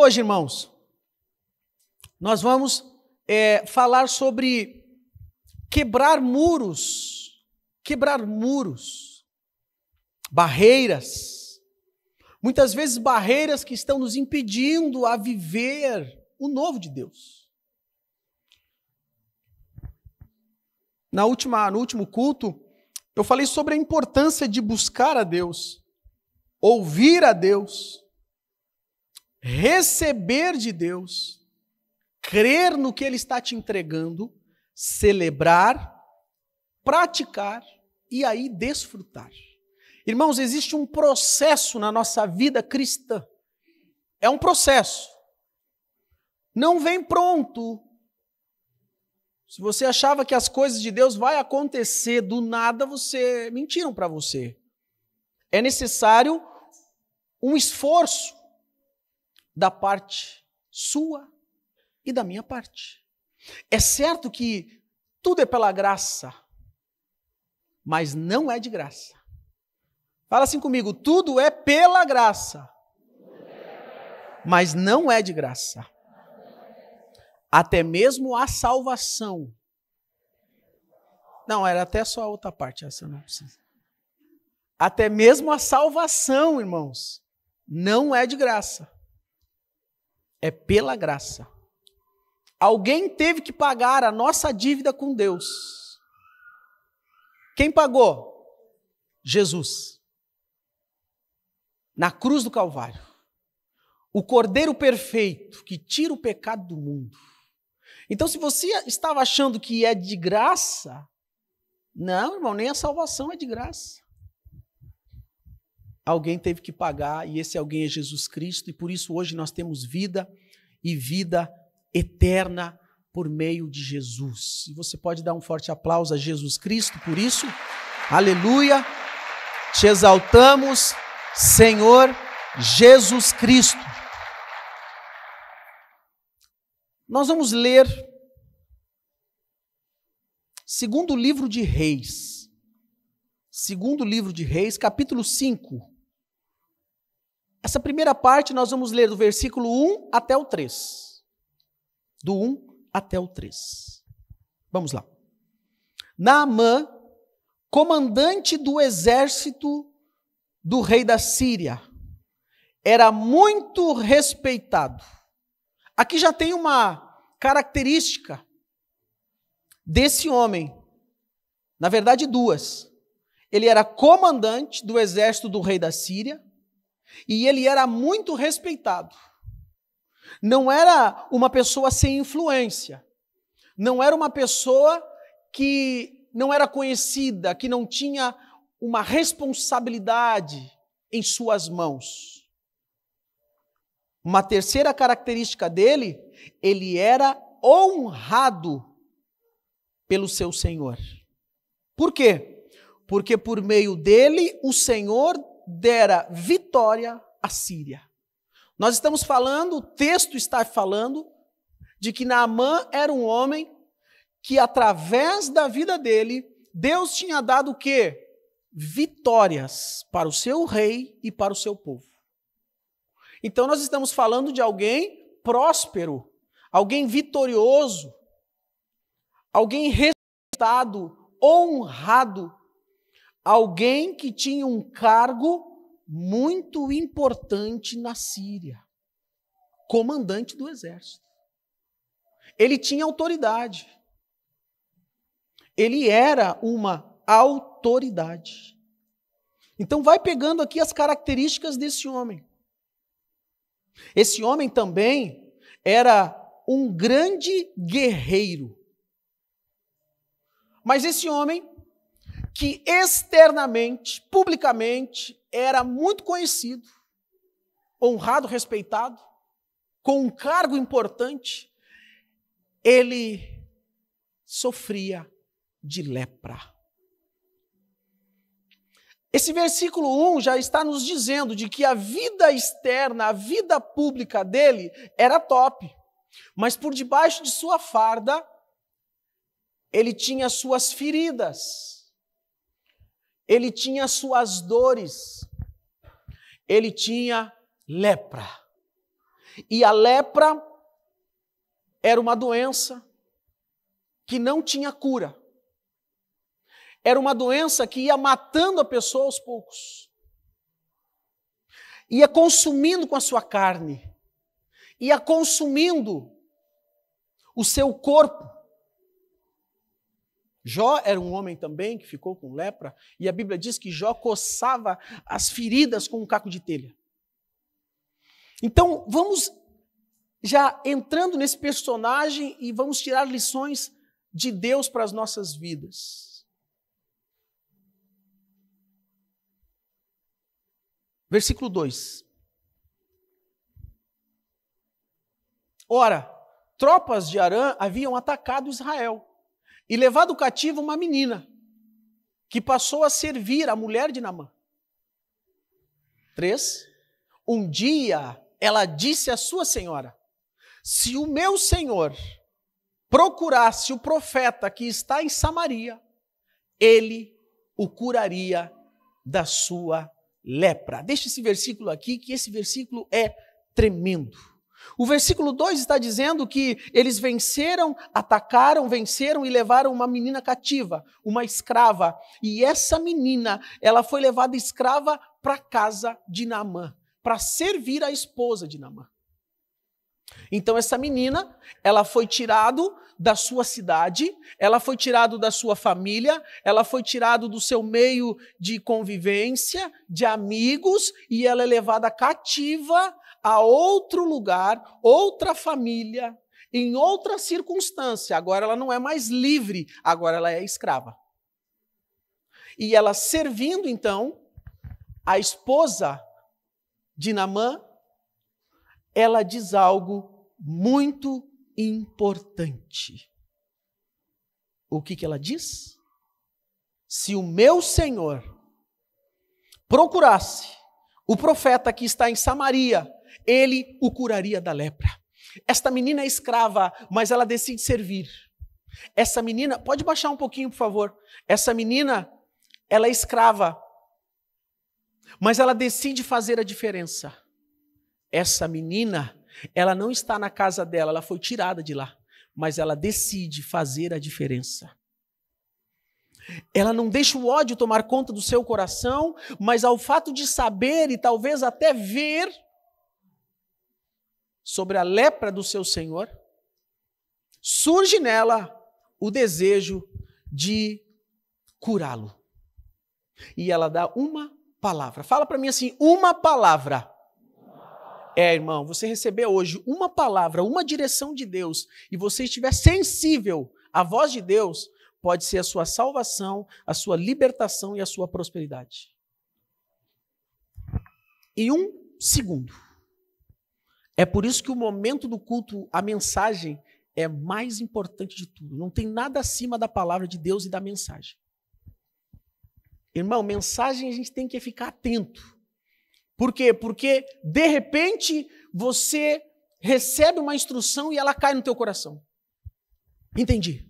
hoje, irmãos, nós vamos falar sobre quebrar muros, barreiras, muitas vezes barreiras que estão nos impedindo a viver o novo de Deus. No último culto, eu falei sobre a importância de buscar a Deus, ouvir a Deus, receber de Deus, crer no que Ele está te entregando, celebrar, praticar e aí desfrutar. Irmãos, existe um processo na nossa vida cristã. É um processo. Não vem pronto. Se você achava que as coisas de Deus vai acontecer do nada, mentiram para você. É necessário um esforço da parte sua e da minha parte. É certo que tudo é pela graça, mas não é de graça. Fala assim comigo, tudo é pela graça, mas não é de graça. Até mesmo a salvação. Não, era até só a outra parte, essa não precisa. Até mesmo a salvação, irmãos, não é de graça. É pela graça. Alguém teve que pagar a nossa dívida com Deus. Quem pagou? Jesus. Na cruz do Calvário. O Cordeiro perfeito que tira o pecado do mundo. Então, se você estava achando que é de graça, não, irmão, nem a salvação é de graça. Alguém teve que pagar e esse alguém é Jesus Cristo e por isso hoje nós temos vida e vida eterna por meio de Jesus. E você pode dar um forte aplauso a Jesus Cristo por isso. Aleluia. Te exaltamos, Senhor Jesus Cristo. Nós vamos ler segundo livro de Reis. Segundo livro de Reis, capítulo 5. Essa primeira parte nós vamos ler do versículo 1 até o 3. Do 1 até o 3. Vamos lá. Naamã, comandante do exército do rei da Síria, era muito respeitado. Aqui já tem uma característica desse homem. Na verdade, duas. Ele era comandante do exército do rei da Síria e ele era muito respeitado. Não era uma pessoa sem influência. Não era uma pessoa que não era conhecida, que não tinha uma responsabilidade em suas mãos. Uma terceira característica dele, ele era honrado pelo seu Senhor. Por quê? Porque por meio dele o Senhor dera vitória à Síria. Nós estamos falando, o texto está falando, de que Naamã era um homem que através da vida dele, Deus tinha dado o quê? Vitórias para o seu rei e para o seu povo. Então nós estamos falando de alguém próspero, alguém vitorioso, alguém respeitado, honrado, alguém que tinha um cargo muito importante na Síria, comandante do exército. Ele tinha autoridade. Ele era uma autoridade. Então vai pegando aqui as características desse homem. Esse homem também era um grande guerreiro. Mas esse homem, que externamente, publicamente, era muito conhecido, honrado, respeitado, com um cargo importante, ele sofria de lepra. Esse versículo 1 já está nos dizendo de que a vida externa, a vida pública dele era top, mas por debaixo de sua farda, ele tinha suas feridas, ele tinha suas dores, ele tinha lepra. E a lepra era uma doença que não tinha cura. Era uma doença que ia matando a pessoa aos poucos. Ia consumindo com a sua carne. Ia consumindo o seu corpo. Jó era um homem também que ficou com lepra, e a Bíblia diz que Jó coçava as feridas com um caco de telha. Então, vamos já entrando nesse personagem e vamos tirar lições de Deus para as nossas vidas. Versículo 2. Ora, tropas de Arã haviam atacado Israel e levado cativo uma menina, que passou a servir a mulher de Naamã. 3. Um dia ela disse à sua senhora: se o meu senhor procurasse o profeta que está em Samaria, ele o curaria da sua lepra. Deixa esse versículo aqui, que esse versículo é tremendo. O versículo 2 está dizendo que eles atacaram, venceram e levaram uma menina cativa, uma escrava. E essa menina, ela foi levada escrava para a casa de Naamã, para servir a esposa de Naamã. Então essa menina, ela foi tirada da sua cidade, ela foi tirada da sua família, ela foi tirada do seu meio de convivência, de amigos, e ela é levada cativa a outro lugar, outra família, em outra circunstância. Agora ela não é mais livre, agora ela é escrava. E ela servindo então a esposa de Naamã, ela diz algo muito importante. O que ela diz? Se o meu Senhor procurasse o profeta que está em Samaria, ele o curaria da lepra. Esta menina é escrava, mas ela decide servir. Essa menina, pode baixar um pouquinho, por favor. Essa menina, ela é escrava, mas ela decide fazer a diferença. Essa menina, ela não está na casa dela, ela foi tirada de lá, mas ela decide fazer a diferença. Ela não deixa o ódio tomar conta do seu coração, mas ao fato de saber e talvez até ver sobre a lepra do seu Senhor, surge nela o desejo de curá-lo. E ela dá uma palavra. Fala para mim assim, uma palavra. Irmão, você recebeu hoje uma palavra, uma direção de Deus, e você estiver sensível à voz de Deus, pode ser a sua salvação, a sua libertação e a sua prosperidade. Em 1 segundo. É por isso que o momento do culto, a mensagem, é mais importante de tudo. Não tem nada acima da palavra de Deus e da mensagem. Irmão, mensagem a gente tem que ficar atento. Por quê? Porque, de repente, você recebe uma instrução e ela cai no teu coração. Entendi.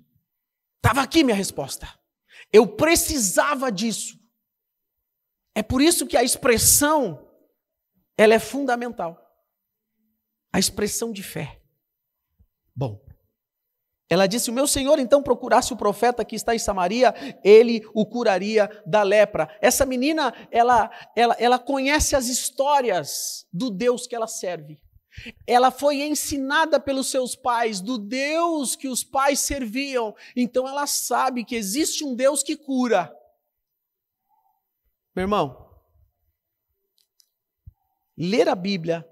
Estava aqui minha resposta. Eu precisava disso. É por isso que a expressão, ela é fundamental. A expressão de fé. Bom, ela disse, o meu Senhor então procurasse o profeta que está em Samaria, ele o curaria da lepra. Essa menina, ela conhece as histórias do Deus que ela serve. Ela foi ensinada pelos seus pais, do Deus que os pais serviam. Então ela sabe que existe um Deus que cura. Meu irmão, ler a Bíblia,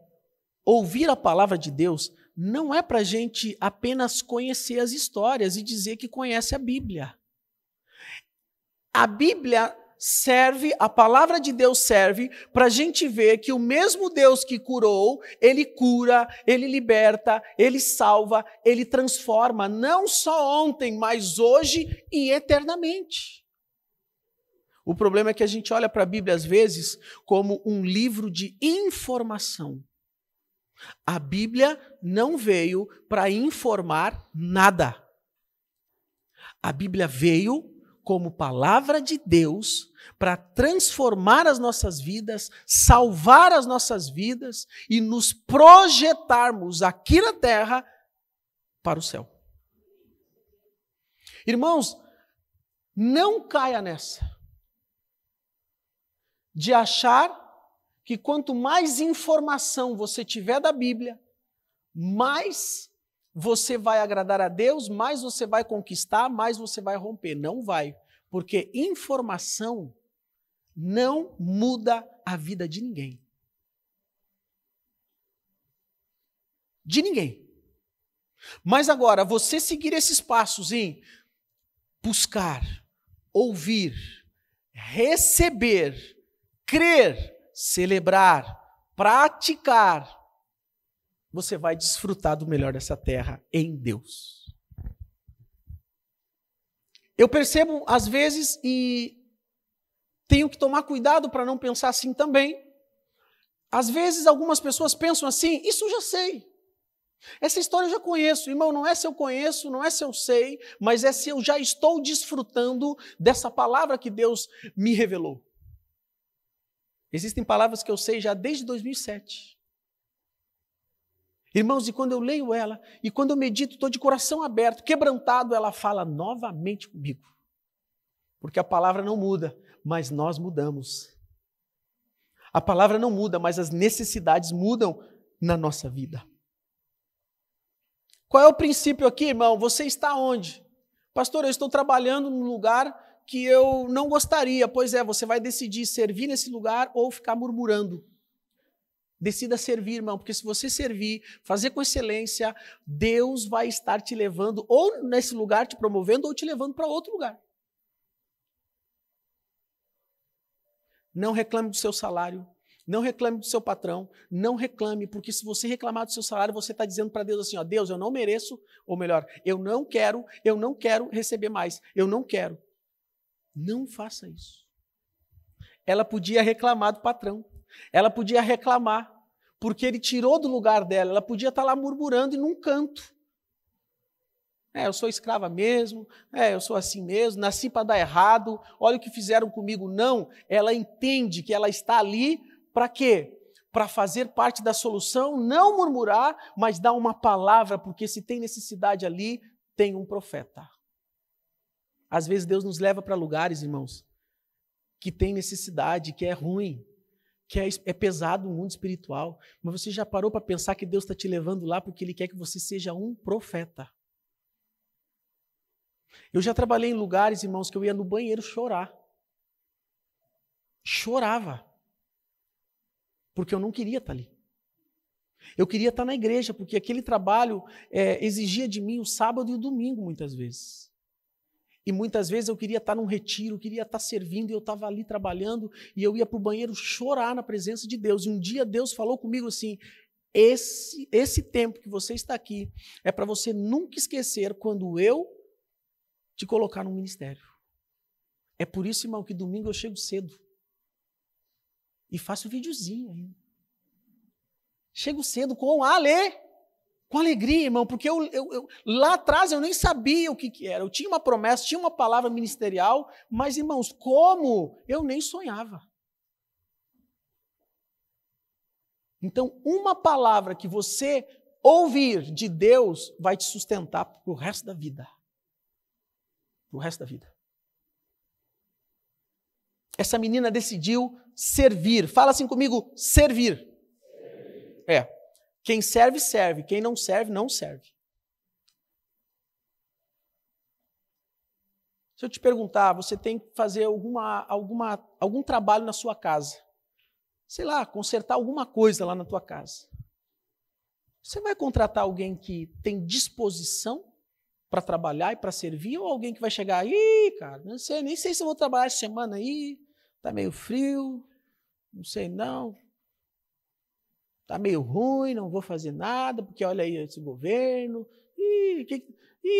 ouvir a palavra de Deus, não é para a gente apenas conhecer as histórias e dizer que conhece a Bíblia. A Bíblia serve, a palavra de Deus serve para a gente ver que o mesmo Deus que curou, ele cura, ele liberta, ele salva, ele transforma, não só ontem, mas hoje e eternamente. O problema é que a gente olha para a Bíblia às vezes como um livro de informação. A Bíblia não veio para informar nada. A Bíblia veio como palavra de Deus para transformar as nossas vidas, salvar as nossas vidas e nos projetarmos aqui na terra para o céu. Irmãos, não caia nessa de achar que quanto mais informação você tiver da Bíblia, mais você vai agradar a Deus, mais você vai conquistar, mais você vai romper. Não vai, porque informação não muda a vida de ninguém. De ninguém. Mas agora, você seguir esses passos em buscar, ouvir, receber, crer, celebrar, praticar, você vai desfrutar do melhor dessa terra em Deus. Eu percebo, às vezes, e tenho que tomar cuidado para não pensar assim também. Às vezes, algumas pessoas pensam assim, isso eu já sei. Essa história eu já conheço. Irmão, não é se eu conheço, não é se eu sei, mas é se eu já estou desfrutando dessa palavra que Deus me revelou. Existem palavras que eu sei já desde 2007. Irmãos, e quando eu leio ela, e quando eu medito, estou de coração aberto, quebrantado, ela fala novamente comigo. Porque a palavra não muda, mas nós mudamos. A palavra não muda, mas as necessidades mudam na nossa vida. Qual é o princípio aqui, irmão? Você está onde? Pastor, eu estou trabalhando num lugar que eu não gostaria. Pois é, você vai decidir servir nesse lugar ou ficar murmurando. Decida servir, irmão, porque se você servir, fazer com excelência, Deus vai estar te levando, ou nesse lugar te promovendo, ou te levando para outro lugar. Não reclame do seu salário, não reclame do seu patrão, não reclame, porque se você reclamar do seu salário, você está dizendo para Deus assim, ó, Deus, eu não mereço, ou melhor, eu não quero receber mais, eu não quero. Não faça isso. Ela podia reclamar do patrão, ela podia reclamar, porque ele tirou do lugar dela, ela podia estar lá murmurando e num canto. Eu sou escrava mesmo, eu sou assim mesmo, nasci para dar errado, olha o que fizeram comigo. Não, ela entende que ela está ali para quê? Para fazer parte da solução, não murmurar, mas dar uma palavra, porque se tem necessidade ali, tem um profeta. Às vezes Deus nos leva para lugares, irmãos, que tem necessidade, que é ruim, que é pesado no mundo espiritual, mas você já parou para pensar que Deus está te levando lá porque Ele quer que você seja um profeta? Eu já trabalhei em lugares, irmãos, que eu ia no banheiro chorar. Chorava. Porque eu não queria estar ali. Eu queria estar na igreja, porque aquele trabalho exigia de mim o sábado e o domingo, muitas vezes. E muitas vezes eu queria estar num retiro, queria estar servindo, e eu estava ali trabalhando, e eu ia para o banheiro chorar na presença de Deus. E um dia Deus falou comigo assim, esse tempo que você está aqui é para você nunca esquecer quando eu te colocar no ministério. É por isso, irmão, que domingo eu chego cedo. E faço videozinho ainda. Chego cedo com alegria, irmão, porque eu lá atrás eu nem sabia o que era. Eu tinha uma promessa, tinha uma palavra ministerial, mas, irmãos, como? Eu nem sonhava. Então, uma palavra que você ouvir de Deus vai te sustentar para o resto da vida. Para o resto da vida. Essa menina decidiu servir. Fala assim comigo, servir. Quem serve, serve. Quem não serve, não serve. Se eu te perguntar, você tem que fazer algum trabalho na sua casa. Sei lá, consertar alguma coisa lá na tua casa. Você vai contratar alguém que tem disposição para trabalhar e para servir, ou alguém que vai chegar aí, cara, nem sei se eu vou trabalhar essa semana aí, tá meio frio, não sei não, tá meio ruim, não vou fazer nada, porque olha aí esse governo,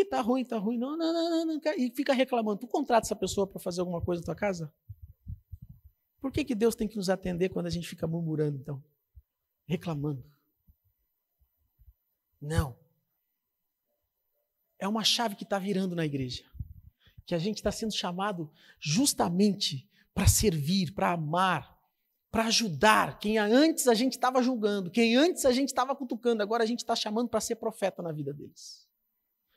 tá ruim, não, e fica reclamando. Tu contrata essa pessoa para fazer alguma coisa na tua casa? Por que Deus tem que nos atender quando a gente fica murmurando, então? Reclamando? Não. É uma chave que está virando na igreja. que a gente está sendo chamado justamente para servir, para amar, para ajudar quem antes a gente estava julgando, quem antes a gente estava cutucando, agora a gente está chamando para ser profeta na vida deles.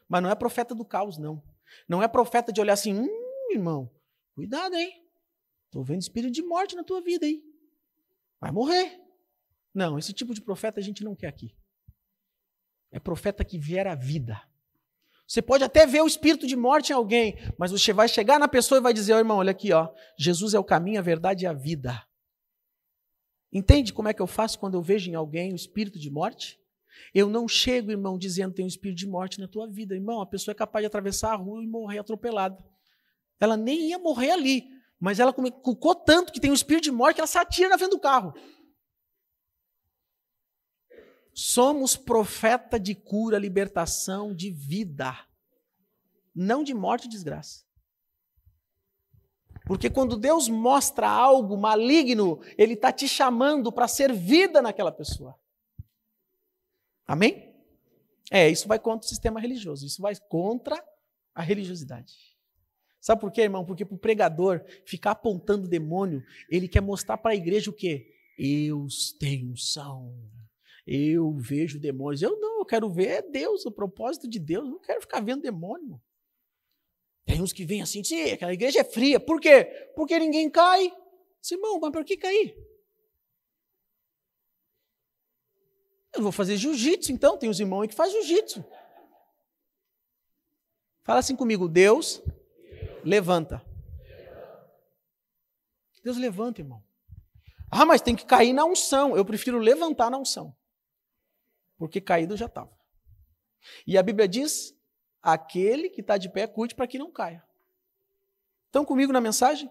Mas não é profeta do caos, não. Não é profeta de olhar assim, irmão, cuidado, hein? Estou vendo espírito de morte na tua vida, hein? Vai morrer. Não, esse tipo de profeta a gente não quer aqui. É profeta que vier a vida. Você pode até ver o espírito de morte em alguém, mas você vai chegar na pessoa e vai dizer, irmão, olha aqui, ó, Jesus é o caminho, a verdade e a vida. Entende como é que eu faço quando eu vejo em alguém o espírito de morte? Eu não chego, irmão, dizendo que tem um espírito de morte na tua vida. Irmão, a pessoa é capaz de atravessar a rua e morrer atropelada. Ela nem ia morrer ali, mas ela cucou tanto que tem um espírito de morte que ela se atira na frente do carro. Somos profeta de cura, libertação, de vida. Não de morte e desgraça. Porque quando Deus mostra algo maligno, Ele está te chamando para ser vida naquela pessoa. Amém? Isso vai contra o sistema religioso. Isso vai contra a religiosidade. Sabe por quê, irmão? Porque para o pregador ficar apontando demônio, ele quer mostrar para a igreja o quê? Eu tenho unção. Eu vejo demônios. Eu quero ver Deus, o propósito de Deus. Eu não quero ficar vendo demônio. Tem uns que vêm assim, sim, aquela igreja é fria. Por quê? Porque ninguém cai. Irmão, mas por que cair? Eu vou fazer jiu-jitsu, então. Tem os irmãos aí que fazem jiu-jitsu. Fala assim comigo, Deus levanta. Deus levanta, irmão. Mas tem que cair na unção. Eu prefiro levantar na unção. Porque caído eu já estava. E a Bíblia diz, aquele que está de pé, cuide para que não caia. Estão comigo na mensagem?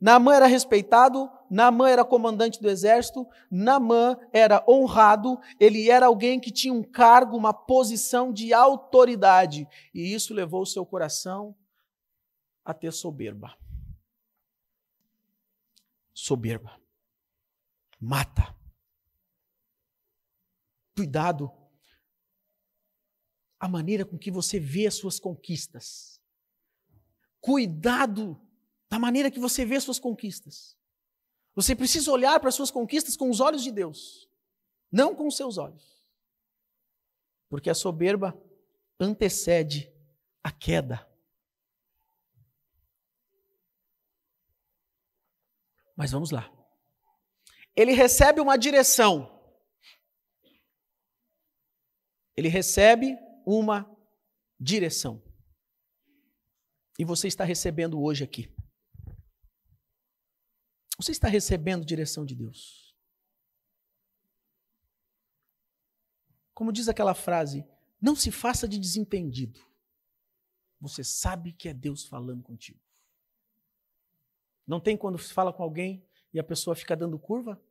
Naamã era respeitado, Naamã era comandante do exército, Naamã era honrado, ele era alguém que tinha um cargo, uma posição de autoridade. E isso levou o seu coração a ter soberba. Soberba. Mata. Cuidado a maneira com que você vê as suas conquistas. Cuidado da maneira que você vê as suas conquistas. Você precisa olhar para as suas conquistas com os olhos de Deus, não com os seus olhos. Porque a soberba antecede a queda. Mas vamos lá. Ele recebe uma direção. Ele recebe uma direção. E você está recebendo hoje aqui. Você está recebendo direção de Deus. Como diz aquela frase, não se faça de desentendido. Você sabe que é Deus falando contigo. Não tem quando se fala com alguém e a pessoa fica dando curva?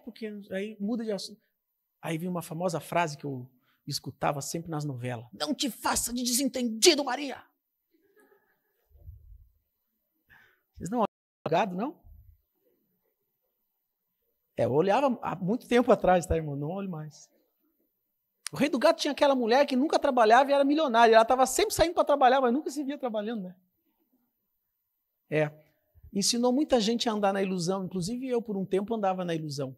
Porque aí muda de assunto. Aí vem uma famosa frase que eu escutava sempre nas novelas. Não te faça de desentendido, Maria. Vocês não olham gado, não? Eu olhava há muito tempo atrás, tá, irmão? Não olho mais. O Rei do Gado tinha aquela mulher que nunca trabalhava e era milionária. Ela estava sempre saindo para trabalhar, mas nunca se via trabalhando, né? Ensinou muita gente a andar na ilusão. Inclusive eu, por um tempo, andava na ilusão.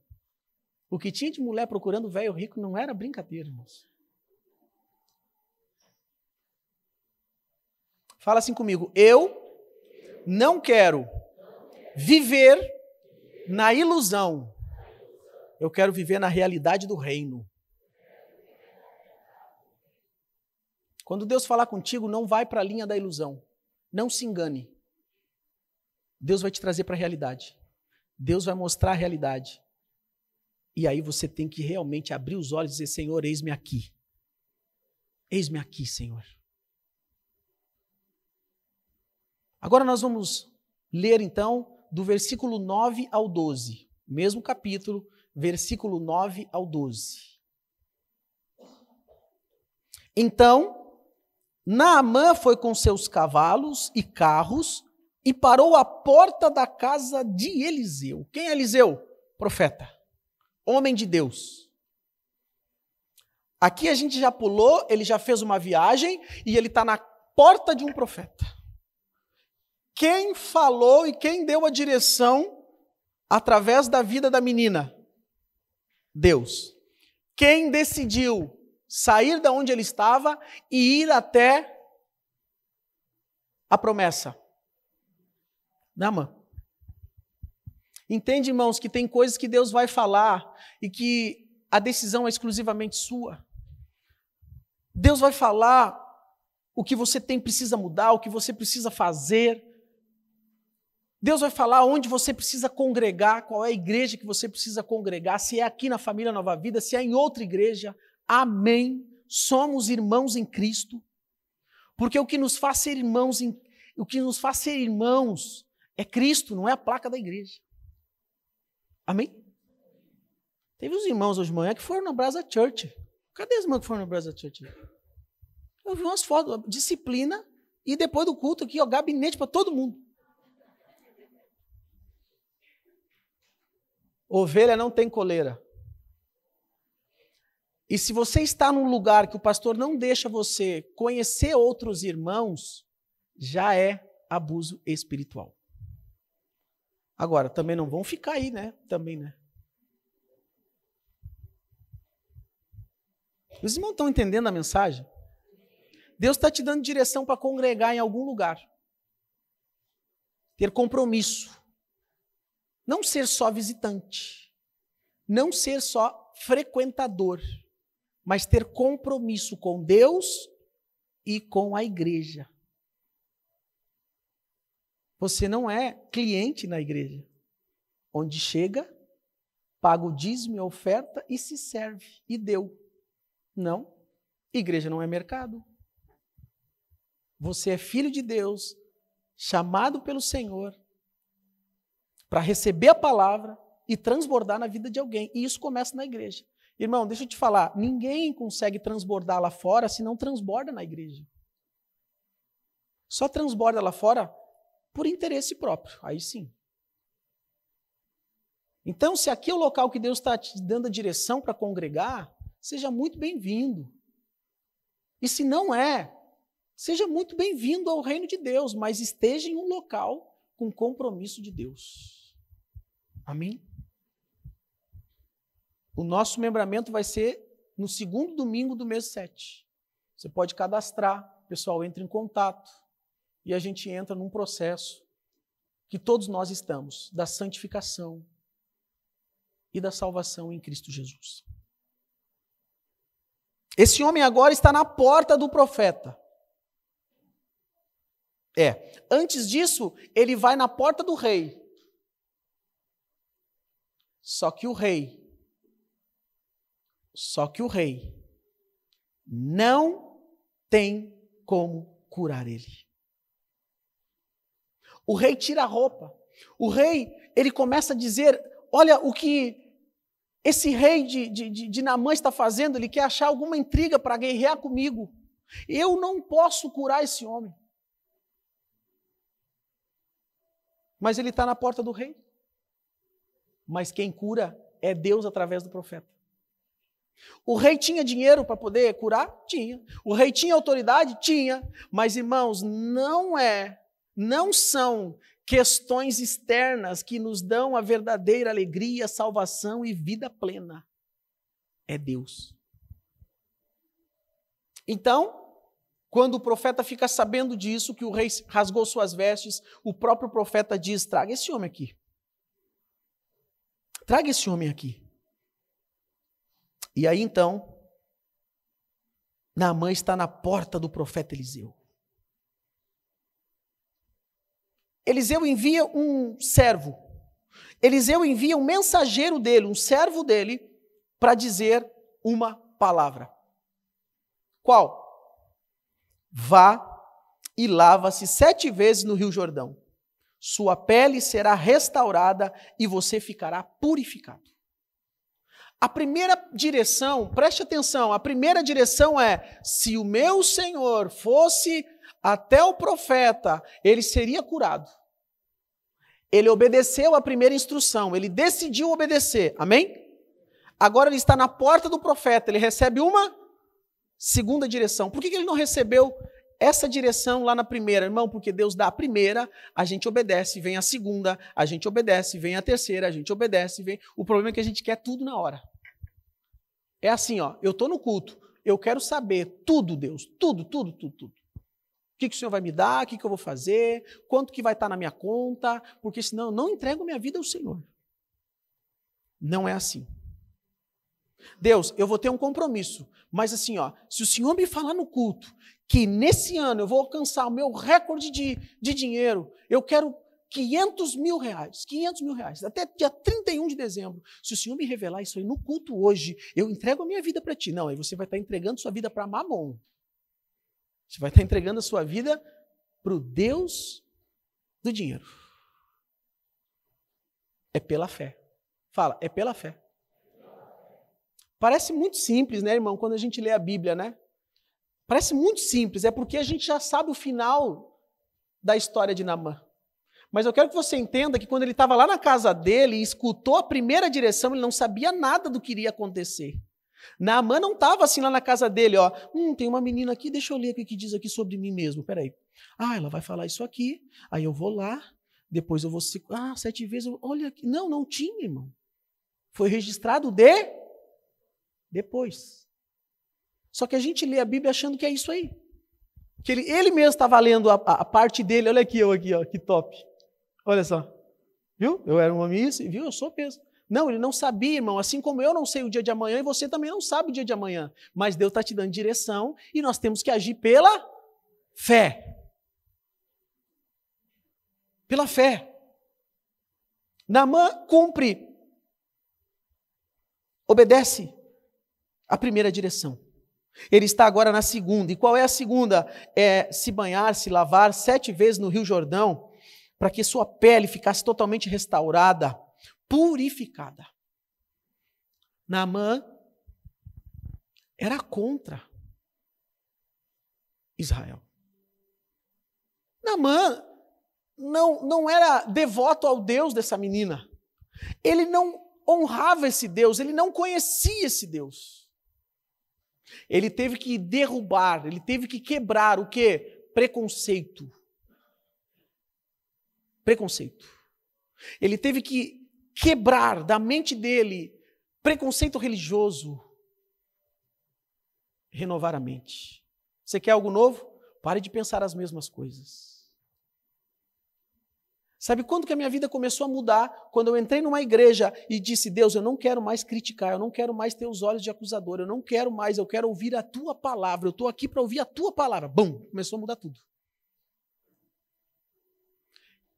O que tinha de mulher procurando velho rico não era brincadeira, irmãos. Fala assim comigo. Eu não quero viver na ilusão. Eu quero viver na realidade do reino. Quando Deus falar contigo, não vai para a linha da ilusão. Não se engane. Deus vai te trazer para a realidade. Deus vai mostrar a realidade. E aí você tem que realmente abrir os olhos e dizer, Senhor, eis-me aqui. Eis-me aqui, Senhor. Agora nós vamos ler então do versículo 9 ao 12. Mesmo capítulo, versículo 9 ao 12. Então, Naamã foi com seus cavalos e carros e parou à porta da casa de Eliseu. Quem é Eliseu? Profeta. Homem de Deus. Aqui a gente já pulou, ele já fez uma viagem e ele está porta de um profeta. Quem falou e quem deu a direção através da vida da menina? Deus. Quem decidiu sair da onde ele estava e ir até a promessa? Naamã. Entende, irmãos, que tem coisas que Deus vai falar e que a decisão é exclusivamente sua. Deus vai falar o que você precisa mudar, o que você precisa fazer. Deus vai falar onde você precisa congregar, qual é a igreja que você precisa congregar, se é aqui na Família Nova Vida, se é em outra igreja. Amém. Somos irmãos em Cristo. Porque o que nos faz ser irmãos, é Cristo, não é a placa da igreja. Amém? Teve uns irmãos hoje de manhã que foram na Brasa Church. Cadê os irmãos que foram na Brasa Church? Eu vi umas fotos, disciplina, e depois do culto aqui, ó, gabinete para todo mundo. Ovelha não tem coleira. E se você está num lugar que o pastor não deixa você conhecer outros irmãos, já é abuso espiritual. Agora, também não vão ficar aí, né? Também, né? Os irmãos estão entendendo a mensagem? Deus está te dando direção para congregar em algum lugar. Ter compromisso. Não ser só visitante. Não ser só frequentador. Mas ter compromisso com Deus e com a igreja. Você não é cliente na igreja, onde chega, paga o dízimo e a oferta e se serve, e deu. Não, igreja não é mercado. Você é filho de Deus, chamado pelo Senhor, para receber a palavra e transbordar na vida de alguém. E isso começa na igreja. Irmão, deixa eu te falar, ninguém consegue transbordar lá fora se não transborda na igreja. Só transborda lá fora por interesse próprio, aí sim. Então, se aqui é o local que Deus está te dando a direção para congregar, seja muito bem-vindo. E se não é, seja muito bem-vindo ao reino de Deus, mas esteja em um local com compromisso de Deus. Amém? O nosso membramento vai ser no segundo domingo do mês 7. Você pode cadastrar, o pessoal entra em contato e a gente entra num processo que todos nós estamos, da santificação e da salvação em Cristo Jesus. Esse homem agora está na porta do profeta. Antes disso, ele vai na porta do rei. Só que o rei não tem como curar ele. O rei tira a roupa. O rei, ele começa a dizer, olha o que esse rei de Naamã está fazendo, ele quer achar alguma intriga para guerrear comigo. Eu não posso curar esse homem. Mas ele está na porta do rei. Mas quem cura é Deus através do profeta. O rei tinha dinheiro para poder curar? Tinha. O rei tinha autoridade? Tinha. Mas, irmãos, não são questões externas que nos dão a verdadeira alegria, salvação e vida plena. É Deus. Então, quando o profeta fica sabendo disso, que o rei rasgou suas vestes, o próprio profeta diz, traga esse homem aqui. Traga esse homem aqui. E aí então, Naamã está na porta do profeta Eliseu. Eliseu envia um servo. Eliseu envia um mensageiro dele, um servo dele, para dizer uma palavra. Qual? Vá e lava-se 7 vezes no Rio Jordão. Sua pele será restaurada e você ficará purificado. A primeira direção, preste atenção, a primeira direção é, se o meu Senhor fosse até o profeta, ele seria curado. Ele obedeceu a primeira instrução, ele decidiu obedecer, amém? Agora ele está na porta do profeta, ele recebe uma segunda direção. Por que ele não recebeu essa direção lá na primeira, irmão, porque Deus dá a primeira, a gente obedece, vem a segunda, a gente obedece, vem a terceira, a gente obedece, vem... O problema é que a gente quer tudo na hora. É assim, ó, eu estou no culto, eu quero saber tudo, Deus, tudo. O que o Senhor vai me dar, o que eu vou fazer, quanto que vai estar na minha conta, porque senão eu não entrego minha vida ao Senhor. Não é assim. Deus, eu vou ter um compromisso, mas assim, ó, se o Senhor me falar no culto que nesse ano eu vou alcançar o meu recorde de dinheiro, eu quero 500 mil reais, até dia 31 de dezembro. Se o Senhor me revelar isso aí no culto hoje, eu entrego a minha vida para ti. Não, aí você vai estar entregando sua vida para Mamon. Você vai estar entregando a sua vida para o Deus do dinheiro. É pela fé. Fala, é pela fé. Parece muito simples, né, irmão, quando a gente lê a Bíblia, né? Parece muito simples, é porque a gente já sabe o final da história de Naamã. Mas eu quero que você entenda que quando ele estava lá na casa dele e escutou a primeira direção, ele não sabia nada do que iria acontecer. Naamã não estava assim lá na casa dele, ó. Tem uma menina aqui, deixa eu ler o que diz aqui sobre mim mesmo, peraí. Ela vai falar isso aqui, aí eu vou lá, depois eu vou... 7 vezes, olha aqui. Não tinha, irmão. Foi registrado depois. Só que a gente lê a Bíblia achando que é isso aí. Que ele mesmo estava lendo a parte dele, olha aqui, ó, que top. Olha só. Viu? Eu era um homem isso, viu? Eu sou mesmo. Não, ele não sabia, irmão, assim como eu não sei o dia de amanhã e você também não sabe o dia de amanhã. Mas Deus está te dando direção e nós temos que agir pela fé. Pela fé. Naamã cumpre, obedece a primeira direção. Ele está agora na segunda. E qual é a segunda? É se banhar, se lavar 7 vezes no Rio Jordão, para que sua pele ficasse totalmente restaurada, purificada. Naamã era contra Israel. Naamã não era devoto ao Deus dessa menina. Ele não honrava esse Deus, ele não conhecia esse Deus. Ele teve que derrubar, ele teve que quebrar o quê? Preconceito. Ele teve que quebrar da mente dele preconceito religioso. Renovar a mente. Você quer algo novo? Pare de pensar as mesmas coisas. Sabe quando que a minha vida começou a mudar? Quando eu entrei numa igreja e disse, Deus, eu não quero mais criticar, eu não quero mais ter os olhos de acusador, eu não quero mais, eu quero ouvir a tua palavra, eu estou aqui para ouvir a tua palavra. Bum, começou a mudar tudo.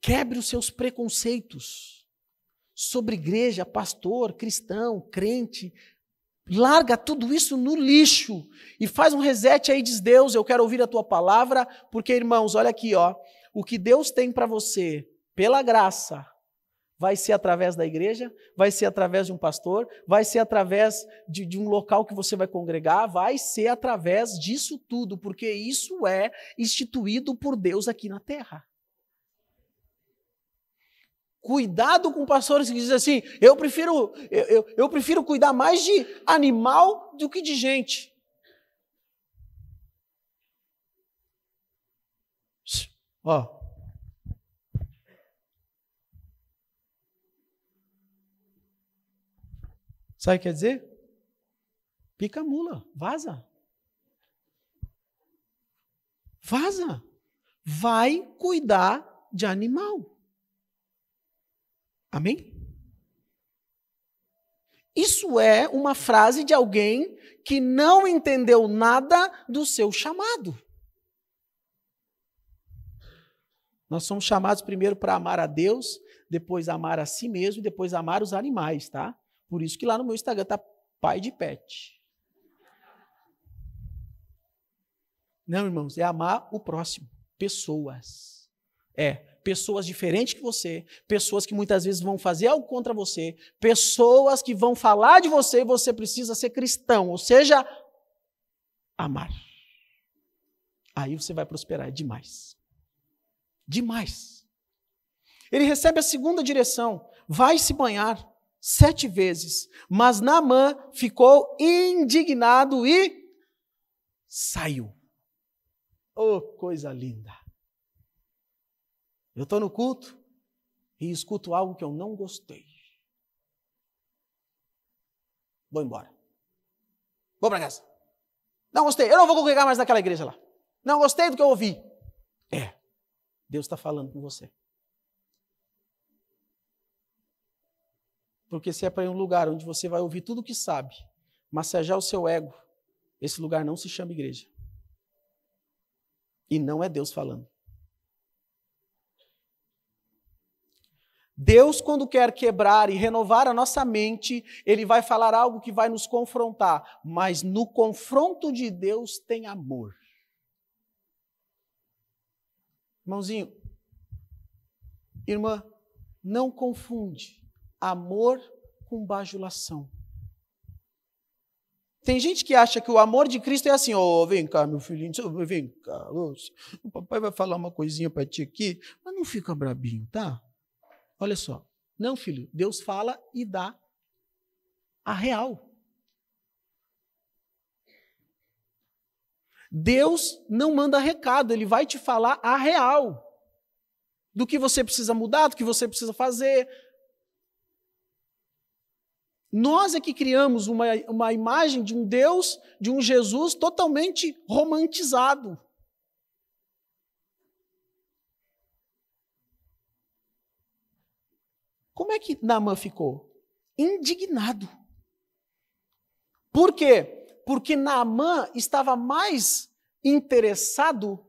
Quebre os seus preconceitos sobre igreja, pastor, cristão, crente. Larga tudo isso no lixo e faz um reset aí, diz Deus, eu quero ouvir a tua palavra, porque irmãos, olha aqui, ó, o que Deus tem para você, pela graça, vai ser através da igreja, vai ser através de um pastor, vai ser através de um local que você vai congregar, vai ser através disso tudo, porque isso é instituído por Deus aqui na terra. Cuidado com pastores que dizem assim, eu prefiro cuidar mais de animal do que de gente. Ó. Sabe o que quer dizer? Pica a mula, vaza. Vaza. Vai cuidar de animal. Amém? Isso é uma frase de alguém que não entendeu nada do seu chamado. Nós somos chamados primeiro para amar a Deus, depois amar a si mesmo e depois amar os animais, tá? Por isso que lá no meu Instagram está pai de pet. Não, irmãos, é amar o próximo. Pessoas. Pessoas diferentes que você, pessoas que muitas vezes vão fazer algo contra você, pessoas que vão falar de você e você precisa ser cristão, ou seja, amar. Aí você vai prosperar demais. Demais. Ele recebe a segunda direção, vai se banhar 7 vezes, mas Naamã ficou indignado e saiu. Oh, coisa linda. Eu estou no culto e escuto algo que eu não gostei. Vou embora. Vou para casa. Não gostei, eu não vou congregar mais naquela igreja lá. Não gostei do que eu ouvi. Deus está falando com você. Porque se é para ir um lugar onde você vai ouvir tudo o que sabe, massagear o seu ego, esse lugar não se chama igreja. E não é Deus falando. Deus, quando quer quebrar e renovar a nossa mente, Ele vai falar algo que vai nos confrontar. Mas no confronto de Deus tem amor. Irmãozinho, irmã, não confunde amor com bajulação. Tem gente que acha que o amor de Cristo é assim, vem cá, meu filhinho, vem cá, o papai vai falar uma coisinha para ti aqui, mas não fica brabinho, tá? Olha só, não, filho, Deus fala e dá a real. Deus não manda recado, Ele vai te falar a real. Do que você precisa mudar, do que você precisa fazer. Nós é que criamos uma imagem de um Deus, de um Jesus totalmente romantizado. Como é que Naamã ficou? Indignado. Por quê? Porque Naamã estava mais interessado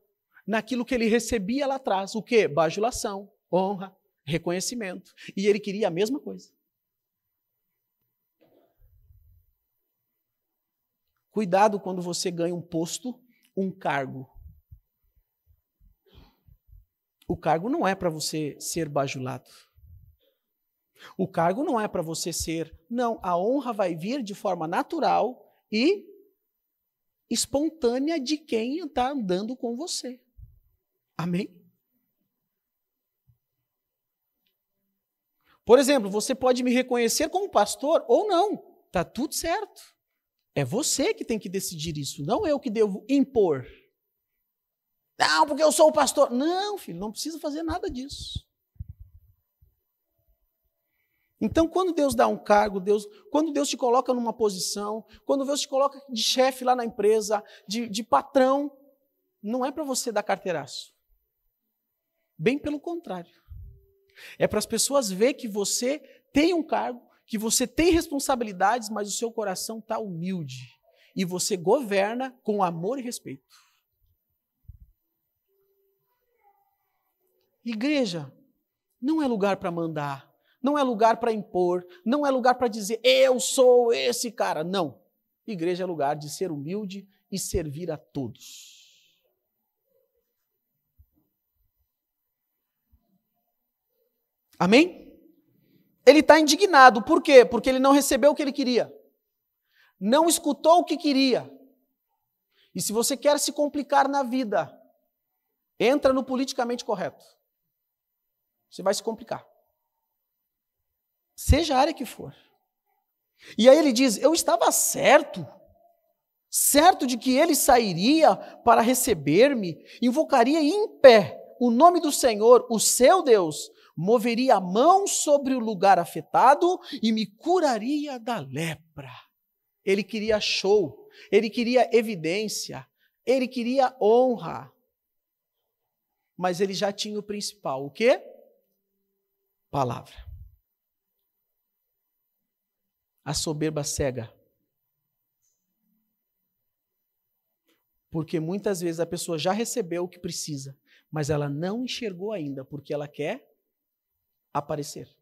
naquilo que ele recebia lá atrás. O quê? Bajulação, honra, reconhecimento. E ele queria a mesma coisa. Cuidado quando você ganha um posto, um cargo. O cargo não é para você ser bajulado. O cargo não é para você ser... Não, a honra vai vir de forma natural e espontânea de quem está andando com você. Amém? Por exemplo, você pode me reconhecer como pastor ou não. Está tudo certo. É você que tem que decidir isso, não eu que devo impor. Não, porque eu sou o pastor. Não, filho, não precisa fazer nada disso. Então, quando Deus dá um cargo, quando Deus te coloca numa posição, quando Deus te coloca de chefe lá na empresa, de patrão, não é para você dar carteiraço. Bem pelo contrário. É para as pessoas ver que você tem um cargo, que você tem responsabilidades, mas o seu coração está humilde. E você governa com amor e respeito. Igreja não é lugar para mandar. Não é lugar para impor, não é lugar para dizer, eu sou esse cara. Não. Igreja é lugar de ser humilde e servir a todos. Amém? Ele está indignado. Por quê? Porque ele não recebeu o que ele queria. Não escutou o que queria. E se você quer se complicar na vida, entra no politicamente correto. Você vai se complicar. Seja a área que for. E aí ele diz, eu estava certo de que ele sairia para receber-me, invocaria em pé o nome do Senhor, o seu Deus, moveria a mão sobre o lugar afetado e me curaria da lepra. Ele queria show, ele queria evidência, ele queria honra. Mas ele já tinha o principal, o quê? Palavra. A soberba cega. Porque muitas vezes a pessoa já recebeu o que precisa, mas ela não enxergou ainda, porque ela quer aparecer.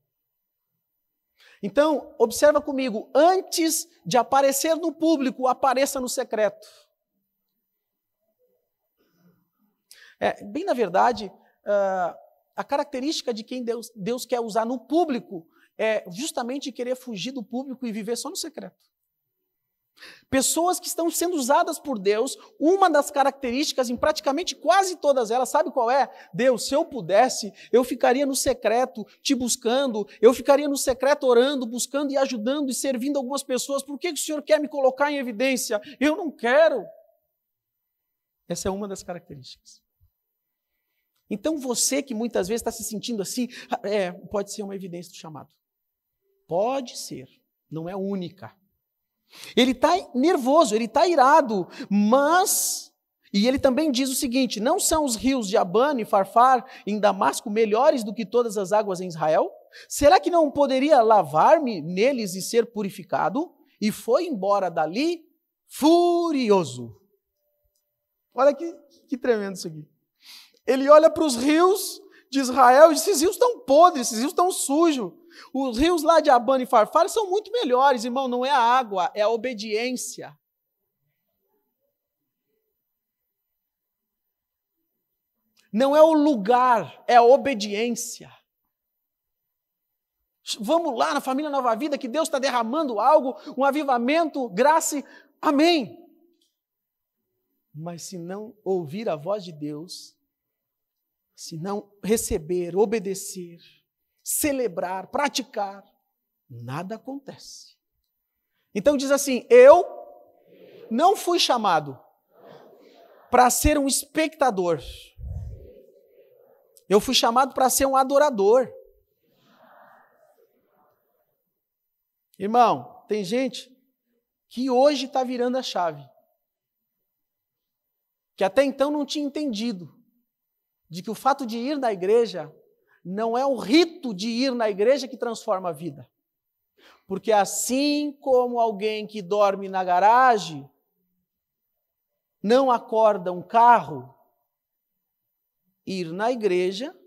Então, observa comigo, antes de aparecer no público, apareça no secreto. Bem na verdade, a característica de quem Deus quer usar no público é justamente querer fugir do público e viver só no secreto. Pessoas que estão sendo usadas por Deus, uma das características em praticamente quase todas elas, sabe qual é? Deus, se eu pudesse, eu ficaria no secreto te buscando, eu ficaria no secreto orando, buscando e ajudando e servindo algumas pessoas. Por que o Senhor quer me colocar em evidência? Eu não quero. Essa é uma das características. Então você que muitas vezes está se sentindo assim, pode ser uma evidência do chamado. Pode ser, não é única. Ele está nervoso, ele está irado, mas... E ele também diz o seguinte, não são os rios de Abana e Farfar em Damasco melhores do que todas as águas em Israel? Será que não poderia lavar-me neles e ser purificado? E foi embora dali furioso. Olha que tremendo isso aqui. Ele olha para os rios de Israel e diz, esses rios estão podres, esses rios estão sujos. Os rios lá de Abana e Farfar são muito melhores, irmão, não é a água, é a obediência. Não é o lugar, é a obediência. Vamos lá na família Nova Vida, que Deus está derramando algo, um avivamento, graça, amém. Mas se não ouvir a voz de Deus, se não receber, obedecer, celebrar, praticar, nada acontece. Então diz assim, eu não fui chamado para ser um espectador. Eu fui chamado para ser um adorador. Irmão, tem gente que hoje está virando a chave. Que até então não tinha entendido de que o fato de ir na igreja não é o rito de ir na igreja que transforma a vida. Porque assim como alguém que dorme na garagem não acorda um carro, ir na igreja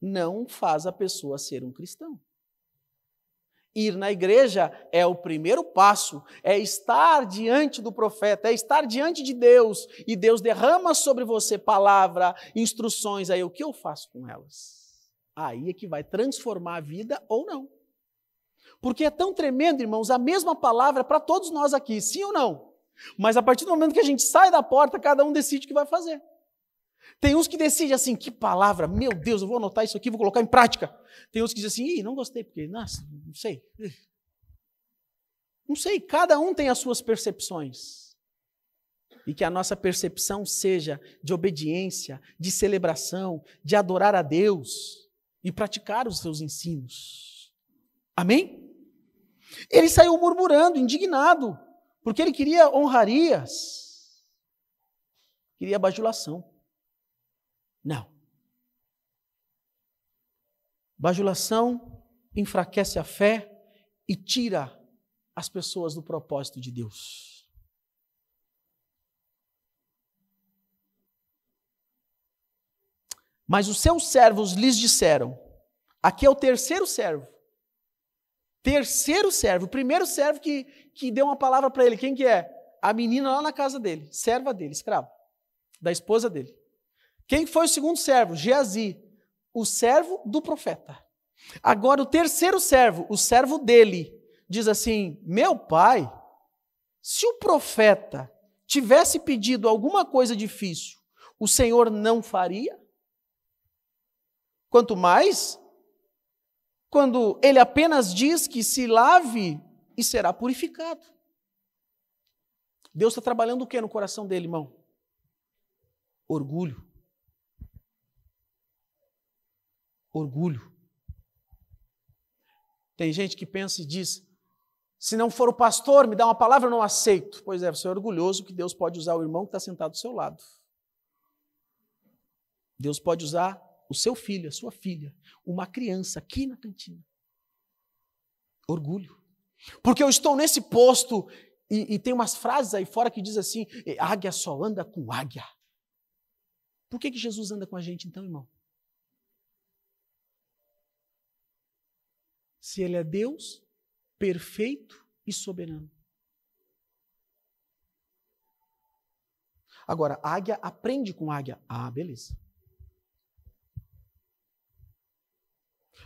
não faz a pessoa ser um cristão. Ir na igreja é o primeiro passo, é estar diante do profeta, é estar diante de Deus, e Deus derrama sobre você palavra, instruções, aí o que eu faço com elas? Aí é que vai transformar a vida ou não. Porque é tão tremendo, irmãos, a mesma palavra para todos nós aqui, sim ou não? Mas a partir do momento que a gente sai da porta, cada um decide o que vai fazer. Tem uns que decidem assim, que palavra, meu Deus, eu vou anotar isso aqui, vou colocar em prática. Tem uns que dizem assim, não gostei, porque, nossa, não sei. Não sei, cada um tem as suas percepções. E que a nossa percepção seja de obediência, de celebração, de adorar a Deus e praticar os seus ensinos. Amém? Ele saiu murmurando, indignado, porque ele queria honrarias, queria bajulação. Não. Bajulação enfraquece a fé e tira as pessoas do propósito de Deus. Mas os seus servos lhes disseram, aqui é o terceiro servo, o primeiro servo que deu uma palavra para ele, quem que é? A menina lá na casa dele, serva dele, escrava, da esposa dele. Quem foi o segundo servo? Geazi, o servo do profeta. Agora o terceiro servo, o servo dele, diz assim, meu pai, se o profeta tivesse pedido alguma coisa difícil, o Senhor não faria? Quanto mais, quando ele apenas diz que se lave e será purificado. Deus está trabalhando o que no coração dele, irmão? Orgulho. Orgulho. Tem gente que pensa e diz, se não for o pastor, me dá uma palavra, eu não aceito. Pois é, você é orgulhoso que Deus pode usar o irmão que está sentado do seu lado. Deus pode usar o seu filho, a sua filha, uma criança aqui na cantina. Orgulho. Porque eu estou nesse posto e tem umas frases aí fora que diz assim, águia só anda com águia. Por que Jesus anda com a gente então, irmão? Se ele é Deus, perfeito e soberano. Agora, águia aprende com águia. Ah, beleza.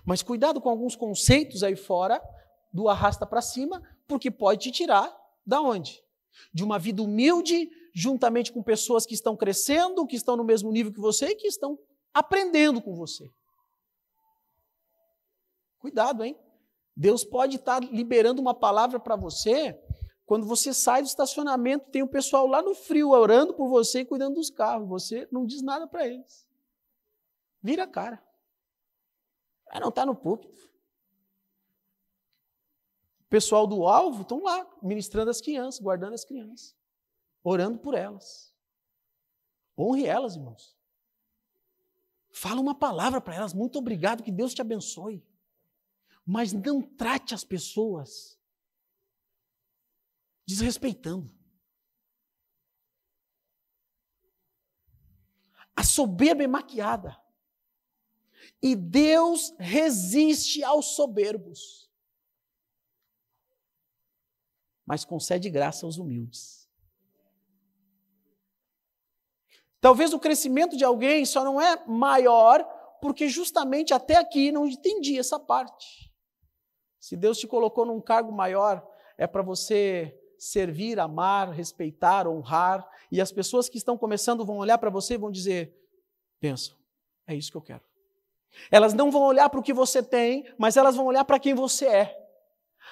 Mas cuidado com alguns conceitos aí fora do arrasta para cima, porque pode te tirar da onde? De uma vida humilde, juntamente com pessoas que estão crescendo, que estão no mesmo nível que você e que estão aprendendo com você. Cuidado, hein? Deus pode estar liberando uma palavra para você Quando você sai do estacionamento, tem o pessoal lá no frio orando por você e cuidando dos carros. Você não diz nada para eles. Vira a cara. Não está no púlpito. O pessoal do alvo estão lá, ministrando as crianças, guardando as crianças, orando por elas. Honre elas, irmãos. Fala uma palavra para elas, muito obrigado, que Deus te abençoe. Mas não trate as pessoas desrespeitando. A soberba é maquiada. E Deus resiste aos soberbos, mas concede graça aos humildes. Talvez o crescimento de alguém só não é maior porque justamente até aqui não entendi essa parte. Se Deus te colocou num cargo maior, é para você servir, amar, respeitar, honrar, e as pessoas que estão começando vão olhar para você e vão dizer, pensa, é isso que eu quero. Elas não vão olhar para o que você tem, mas elas vão olhar para quem você é.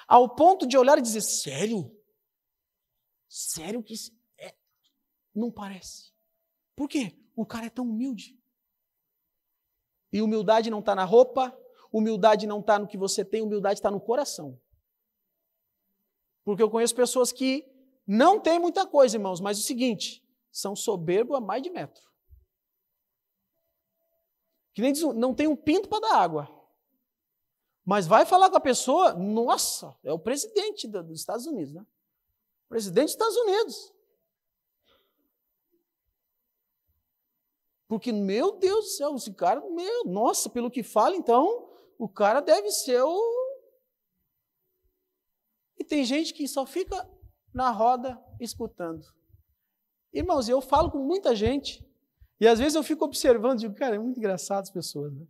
Ao ponto de olhar e dizer, sério? Sério que isso é? Não parece. Por quê? O cara é tão humilde. E humildade não está na roupa, humildade não está no que você tem, humildade está no coração. Porque eu conheço pessoas que não têm muita coisa, irmãos, mas o seguinte, são soberbos a mais de metro. Que nem diz, não tem um pinto para dar água. Mas vai falar com a pessoa, nossa, é o presidente dos Estados Unidos, né? O presidente dos Estados Unidos. Porque, meu Deus do céu, esse cara, nossa, pelo que fala, então, o cara deve ser o... E tem gente que só fica na roda escutando. Irmãos, eu falo com muita gente, e às vezes eu fico observando, digo, cara, é muito engraçado as pessoas, né?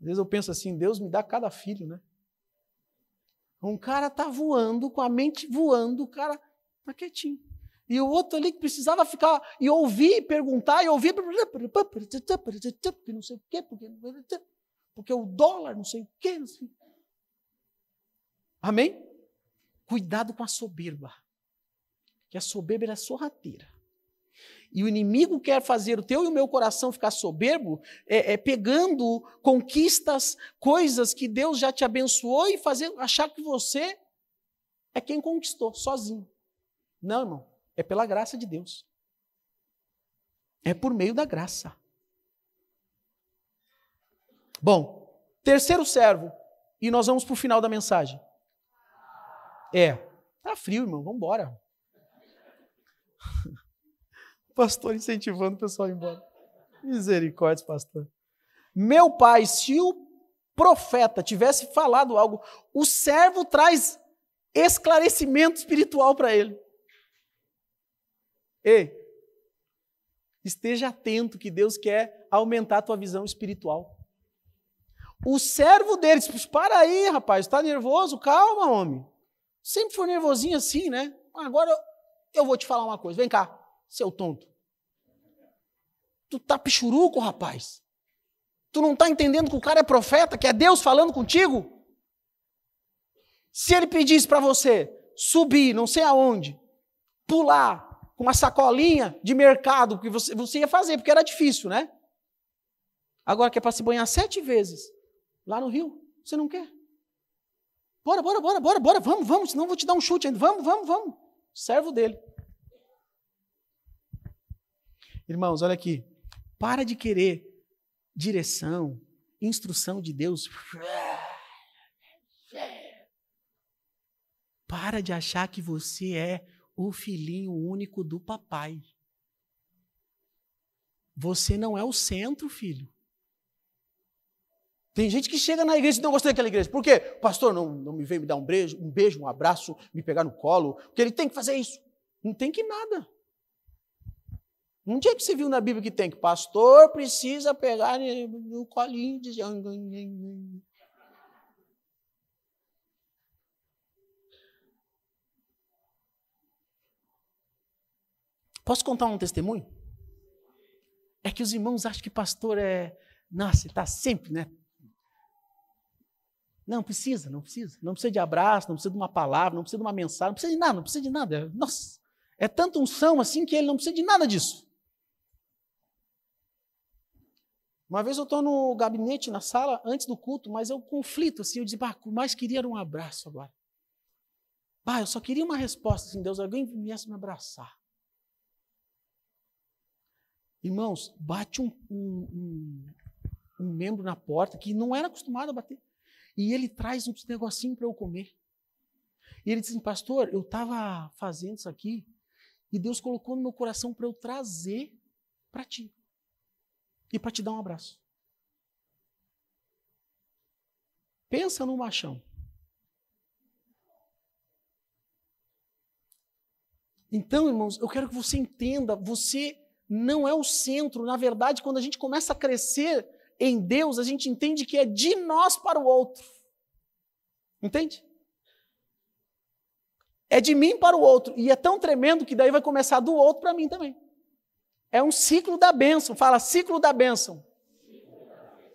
Às vezes eu penso assim, Deus me dá cada filho, né? Um cara está voando, com a mente voando, o cara está quietinho. E o outro ali que precisava ficar e ouvir, perguntar, e ouvir, porque não sei o quê, porque o dólar, não sei o quê. Não sei. Amém? Cuidado com a soberba, que a soberba é sorrateira. E o inimigo quer fazer o teu e o meu coração ficar soberbo, pegando conquistas, coisas que Deus já te abençoou e achar que você é quem conquistou, sozinho. Não, irmão, é pela graça de Deus. É por meio da graça. Bom, terceiro servo, e nós vamos para o final da mensagem. Tá frio, irmão, vamos embora. Pastor incentivando o pessoal a ir embora. Misericórdia, pastor. Meu pai, se o profeta tivesse falado algo, o servo traz esclarecimento espiritual para ele. Ei, esteja atento que Deus quer aumentar a tua visão espiritual. O servo dele disse, para aí, rapaz, está nervoso? Calma, homem. Sempre foi nervosinho assim, né? Agora eu vou te falar uma coisa, vem cá. Seu tonto. Tu tá pichuruco, rapaz. Tu não tá entendendo que o cara é profeta, que é Deus falando contigo? Se ele pedisse para você subir, não sei aonde, pular com uma sacolinha de mercado, que você ia fazer, porque era difícil, né? Agora que é para se banhar 7 vezes lá no rio, você não quer? Bora, vamos, senão eu vou te dar um chute ainda. Vamos. Servo dele. Irmãos, olha aqui. Para de querer direção, instrução de Deus. Para de achar que você é o filhinho único do papai. Você não é o centro, filho. Tem gente que chega na igreja e não gostei daquela igreja. Por quê? O pastor não me veio me dar um beijo, um abraço, me pegar no colo, porque ele tem que fazer isso. Não tem que nada. Um dia que você viu na Bíblia que tem que pastor precisa pegar no colinho e dizer... Posso contar um testemunho? É que os irmãos acham que pastor é... Nossa, ele está sempre, né? Não precisa. Não precisa de abraço, não precisa de uma palavra, não precisa de uma mensagem, não precisa de nada. Nossa, é tanta unção assim que ele não precisa de nada disso. Uma vez eu estou no gabinete, na sala, antes do culto, mas eu conflito, assim, eu disse, o mais queria era um abraço agora. Eu só queria uma resposta, assim, Deus, alguém viesse me abraçar. Irmãos, bate um membro na porta que não era acostumado a bater. E ele traz uns negocinhos para eu comer. E ele disse assim, pastor, eu estava fazendo isso aqui e Deus colocou no meu coração para eu trazer para ti. E para te dar um abraço. Pensa no machão. Então, irmãos, eu quero que você entenda, você não é o centro. Na verdade, quando a gente começa a crescer em Deus, a gente entende que é de nós para o outro. Entende? É de mim para o outro. E é tão tremendo que daí vai começar do outro para mim também. É um ciclo da bênção. Fala, ciclo da bênção.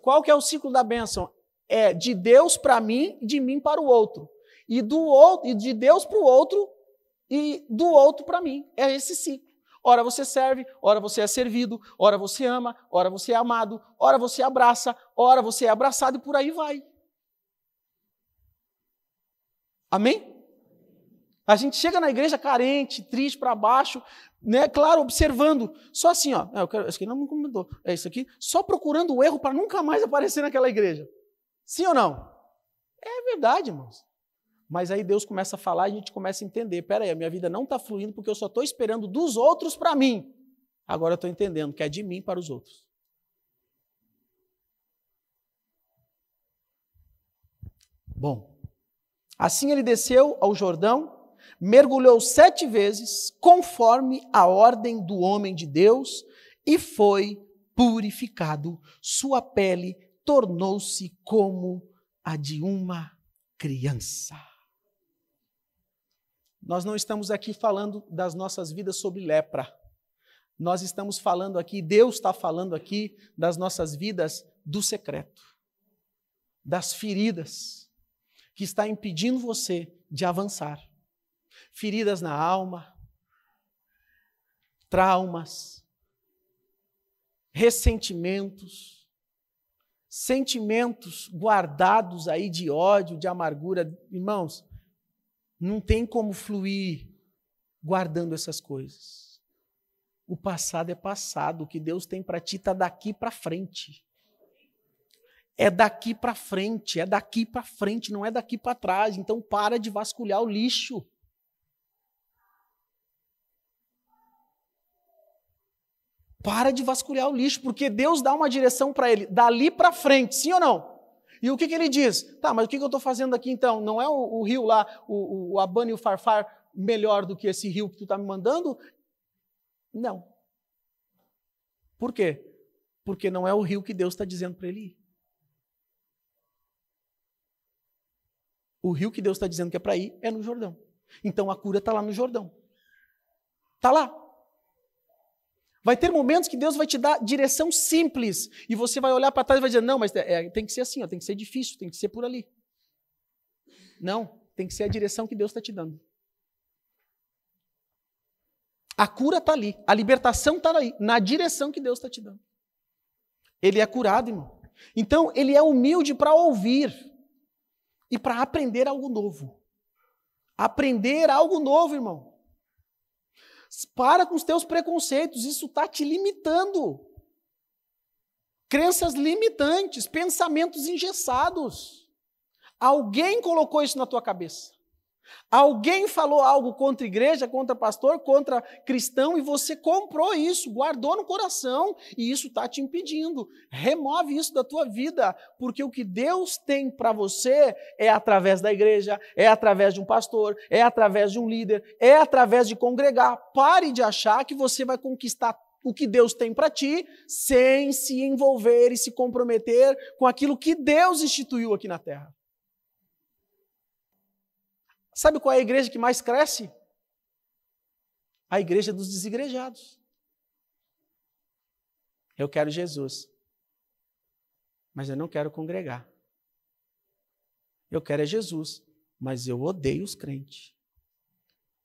Qual que é o ciclo da bênção? É de Deus para mim, de mim para o outro. E de Deus para o outro, e do outro para mim. É esse ciclo. Ora você serve, ora você é servido, ora você ama, ora você é amado, ora você abraça, ora você é abraçado e por aí vai. Amém? A gente chega na igreja carente, triste, para baixo, né? Claro, observando, só assim, ó, isso aqui não me incomodou, é isso aqui, só procurando o erro para nunca mais aparecer naquela igreja. Sim ou não? É verdade, irmãos. Mas aí Deus começa a falar e a gente começa a entender, peraí, a minha vida não está fluindo porque eu só estou esperando dos outros para mim. Agora eu estou entendendo que é de mim para os outros. Bom, assim ele desceu ao Jordão, mergulhou 7 vezes, conforme a ordem do homem de Deus, e foi purificado. Sua pele tornou-se como a de uma criança. Nós não estamos aqui falando das nossas vidas sobre lepra. Nós estamos falando aqui, Deus está falando aqui das nossas vidas do secreto, das feridas que está impedindo você de avançar. Feridas na alma, traumas, ressentimentos, sentimentos guardados aí de ódio, de amargura. Irmãos, não tem como fluir guardando essas coisas. O passado é passado, o que Deus tem para ti está daqui para frente. É daqui para frente, não é daqui para trás. Então para de vasculhar o lixo. Para de vasculhar o lixo, porque Deus dá uma direção para ele, dali para frente, sim ou não? E o que ele diz? Tá, mas o que eu estou fazendo aqui então? Não é o rio lá, o Abana e o Farfar, melhor do que esse rio que tu está me mandando? Não. Por quê? Porque não é o rio que Deus está dizendo para ele ir. O rio que Deus está dizendo que é para ir é no Jordão. Então a cura está lá no Jordão. Está lá. Vai ter momentos que Deus vai te dar direção simples e você vai olhar para trás e vai dizer, não, mas tem que ser assim, tem que ser difícil, tem que ser por ali. Não, tem que ser a direção que Deus está te dando. A cura está ali, a libertação está ali, na direção que Deus está te dando. Ele é curado, irmão. Então, ele é humilde para ouvir e para aprender algo novo. Aprender algo novo, irmão. Para com os teus preconceitos, isso está te limitando. Crenças limitantes, pensamentos engessados. Alguém colocou isso na tua cabeça. Alguém falou algo contra a igreja, contra pastor, contra cristão, e você comprou isso, guardou no coração, e isso está te impedindo. Remove isso da tua vida, porque o que Deus tem para você é através da igreja, é através de um pastor, é através de um líder, é através de congregar. Pare de achar que você vai conquistar o que Deus tem para ti, sem se envolver e se comprometer com aquilo que Deus instituiu aqui na terra. Sabe qual é a igreja que mais cresce? A igreja dos desigrejados. Eu quero Jesus, mas eu não quero congregar. Eu quero é Jesus, mas eu odeio os crentes.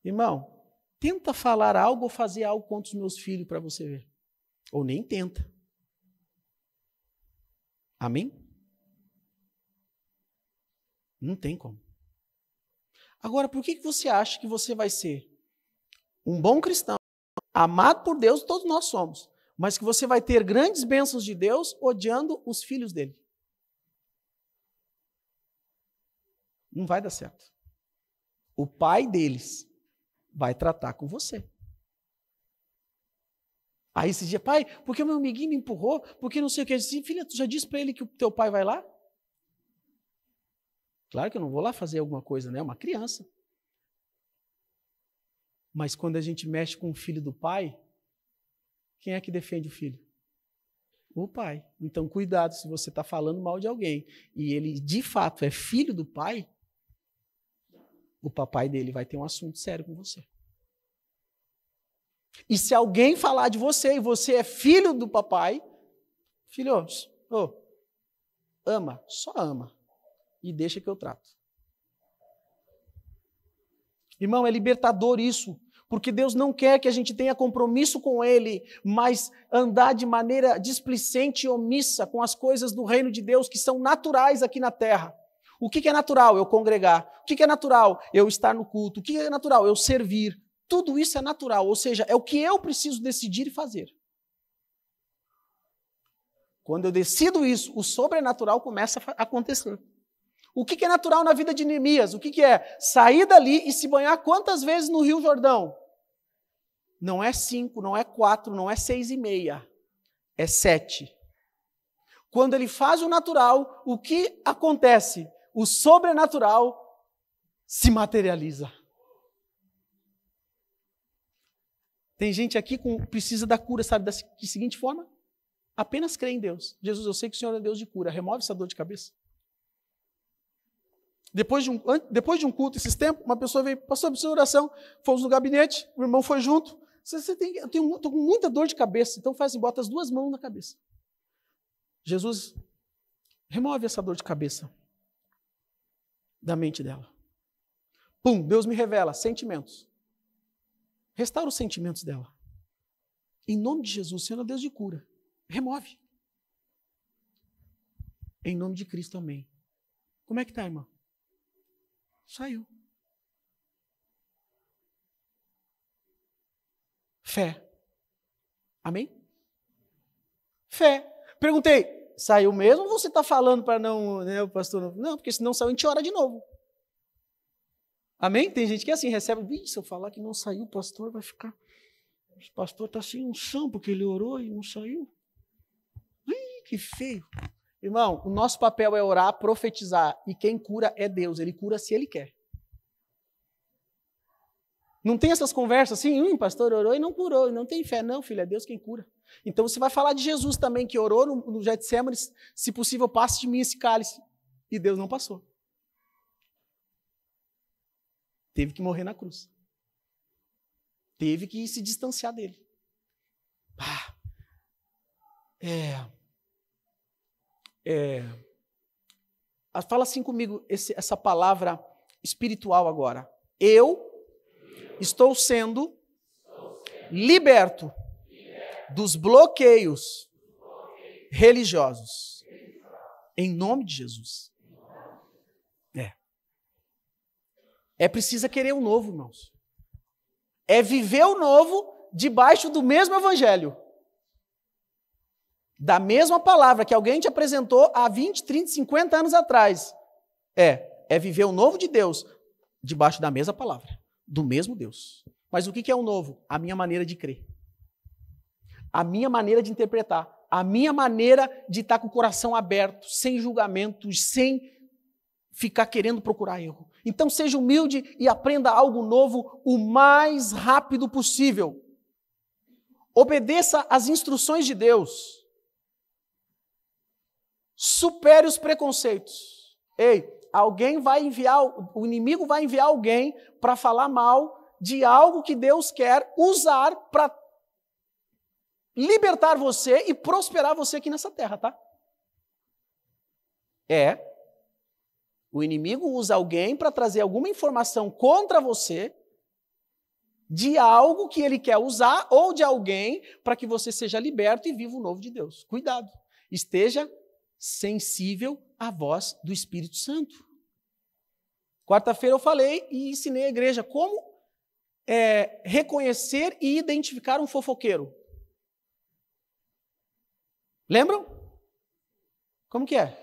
Irmão, tenta falar algo ou fazer algo contra os meus filhos para você ver. Ou nem tenta. Amém? Não tem como. Agora, por que você acha que você vai ser um bom cristão, amado por Deus, todos nós somos, mas que você vai ter grandes bênçãos de Deus odiando os filhos dele? Não vai dar certo. O pai deles vai tratar com você. Aí esse dia, pai, porque o meu amiguinho me empurrou, porque não sei o que. Eu disse, filha, tu já disse para ele que o teu pai vai lá? Claro que eu não vou lá fazer alguma coisa, né? É uma criança. Mas quando a gente mexe com o filho do pai, quem é que defende o filho? O pai. Então, cuidado, se você está falando mal de alguém e ele, de fato, é filho do pai, o papai dele vai ter um assunto sério com você. E se alguém falar de você e você é filho do papai, filho, ama, só ama. E deixa que eu trato. Irmão, é libertador isso, porque Deus não quer que a gente tenha compromisso com Ele, mas andar de maneira displicente e omissa com as coisas do reino de Deus que são naturais aqui na terra. O que é natural? Eu congregar. O que é natural? Eu estar no culto. O que é natural? Eu servir. Tudo isso é natural, ou seja, é o que eu preciso decidir e fazer. Quando eu decido isso, o sobrenatural começa a acontecer. O que é natural na vida de Neemias? O que é? Sair dali e se banhar quantas vezes no Rio Jordão? Não é 5, não é 4, não é 6,5. É 7. Quando ele faz o natural, o que acontece? O sobrenatural se materializa. Tem gente aqui que precisa da cura, sabe, da seguinte forma? Apenas crê em Deus. Jesus, eu sei que o Senhor é Deus de cura. Remove essa dor de cabeça. Depois de um culto, esses tempos, uma pessoa veio, pastor, precisa de oração. Fomos no gabinete, o irmão foi junto. Eu estou com muita dor de cabeça, então faz assim, bota as 2 mãos na cabeça. Jesus, remove essa dor de cabeça da mente dela. Pum, Deus me revela sentimentos. Restaura os sentimentos dela. Em nome de Jesus, Senhor é Deus de cura. Remove. Em nome de Cristo, amém. Como é que está, irmão? Saiu. Fé. Amém? Fé. Perguntei, saiu mesmo ou você está falando para não, né, o pastor? Não, porque senão saiu, a gente ora de novo. Amém? Tem gente que é assim, recebe, se eu falar que não saiu, o pastor vai ficar, o pastor está sem unção, porque ele orou e não saiu. Que feio. Irmão, o nosso papel é orar, profetizar, e quem cura é Deus, ele cura se ele quer. Não tem essas conversas assim, pastor orou e não curou, e não tem fé. Não, filho, é Deus quem cura. Então você vai falar de Jesus também, que orou no Getsemane, se possível, passe de mim esse cálice. E Deus não passou. Teve que morrer na cruz. Teve que se distanciar dele. Fala assim comigo, essa palavra espiritual agora. Eu estou sendo liberto dos bloqueios religiosos. Em nome de Jesus. É preciso querer o novo, irmãos. É viver o novo debaixo do mesmo evangelho. Da mesma palavra que alguém te apresentou há 20, 30, 50 anos atrás. É viver o novo de Deus debaixo da mesma palavra, do mesmo Deus. Mas o que é o novo? A minha maneira de crer. A minha maneira de interpretar. A minha maneira de estar com o coração aberto, sem julgamentos, sem ficar querendo procurar erro. Então seja humilde e aprenda algo novo o mais rápido possível. Obedeça às instruções de Deus. Supere os preconceitos. O inimigo vai enviar alguém para falar mal de algo que Deus quer usar para libertar você e prosperar você aqui nessa terra, tá? O inimigo usa alguém para trazer alguma informação contra você de algo que ele quer usar ou de alguém para que você seja liberto e viva o novo de Deus. Cuidado. Esteja sensível à voz do Espírito Santo. Quarta-feira eu falei e ensinei a igreja como reconhecer e identificar um fofoqueiro. Lembram? Como que é?